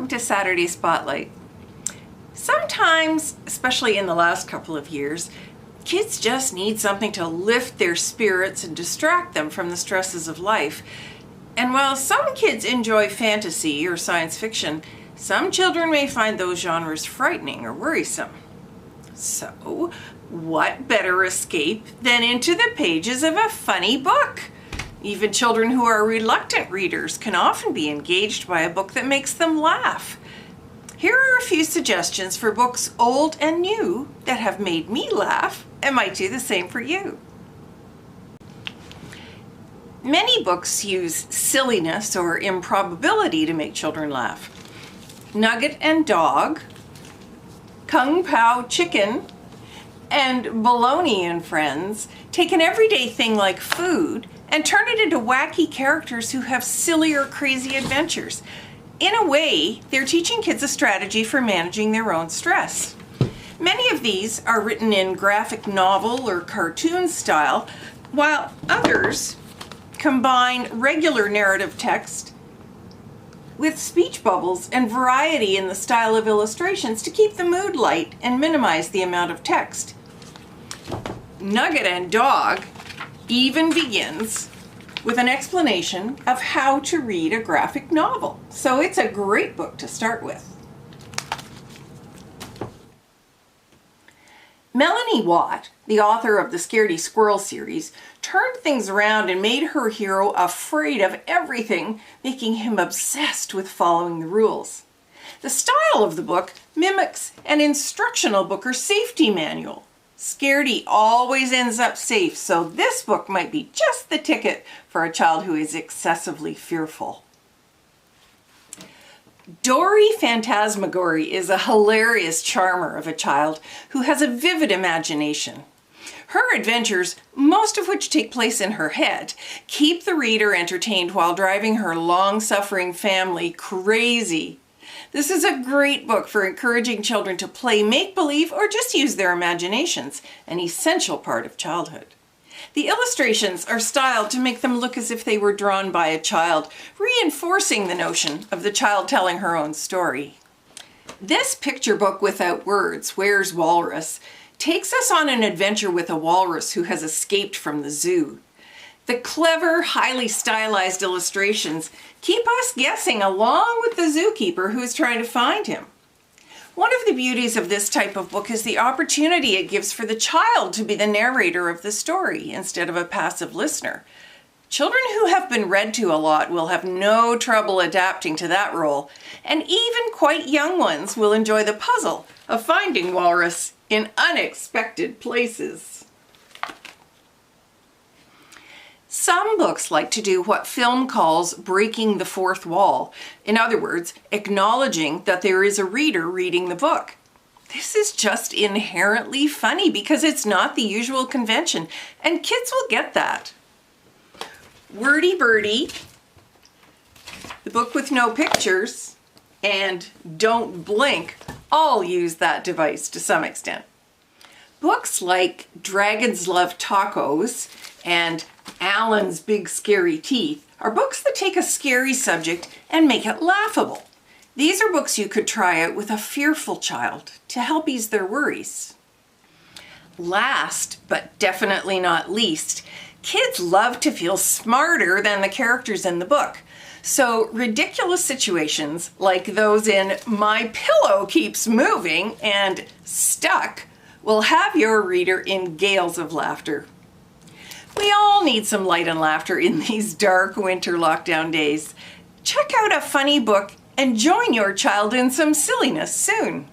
welcome to Saturday Spotlight. Sometimes, especially in the last couple of years, kids just need something to lift their spirits and distract them from the stresses of life. And while some kids enjoy fantasy or science fiction, some children may find those genres frightening or worrisome. So, what better escape than into the pages of a funny book? Even children who are reluctant readers can often be engaged by a book that makes them laugh. Here are a few suggestions for books old and new that have made me laugh and might do the same for you. Many books use silliness or improbability to make children laugh. Nugget and Dog, Kung Pao Chicken, and Baloney and Friends take an everyday thing like food and turn it into wacky characters who have silly or crazy adventures. In a way, they're teaching kids a strategy for managing their own stress. Many of these are written in graphic novel or cartoon style, while others combine regular narrative text with speech bubbles and variety in the style of illustrations to keep the mood light and minimize the amount of text. Nugget and Dog even begins with an explanation of how to read a graphic novel. So it's a great book to start with. Melanie Watt, the author of the Scaredy Squirrel series, turned things around and made her hero afraid of everything, making him obsessed with following the rules. The style of the book mimics an instructional book or safety manual. Scaredy always ends up safe, so this book might be just the ticket for a child who is excessively fearful. Dory Phantasmagory is a hilarious charmer of a child who has a vivid imagination. Her adventures, most of which take place in her head, keep the reader entertained while driving her long-suffering family crazy. This is a great book for encouraging children to play make-believe or just use their imaginations, an essential part of childhood. The illustrations are styled to make them look as if they were drawn by a child, reinforcing the notion of the child telling her own story. This picture book without words, Where's Walrus?, takes us on an adventure with a walrus who has escaped from the zoo. The clever, highly stylized illustrations keep us guessing along with the zookeeper who is trying to find him. One of the beauties of this type of book is the opportunity it gives for the child to be the narrator of the story instead of a passive listener. Children who have been read to a lot will have no trouble adapting to that role, and even quite young ones will enjoy the puzzle of finding Walrus in unexpected places. Some books like to do what film calls breaking the fourth wall. In other words, acknowledging that there is a reader reading the book. This is just inherently funny because it's not the usual convention, and kids will get that. Wordy Birdie, the book with no pictures, and Don't Blink all use that device to some extent. Books like Dragons Love Tacos and Alan's Big Scary Teeth are books that take a scary subject and make it laughable. These are books you could try out with a fearful child to help ease their worries. Last, but definitely not least, kids love to feel smarter than the characters in the book. So ridiculous situations like those in My Pillow Keeps Moving and Stuck will have your reader in gales of laughter. We all need some light and laughter in these dark winter lockdown days. Check out a funny book and join your child in some silliness soon.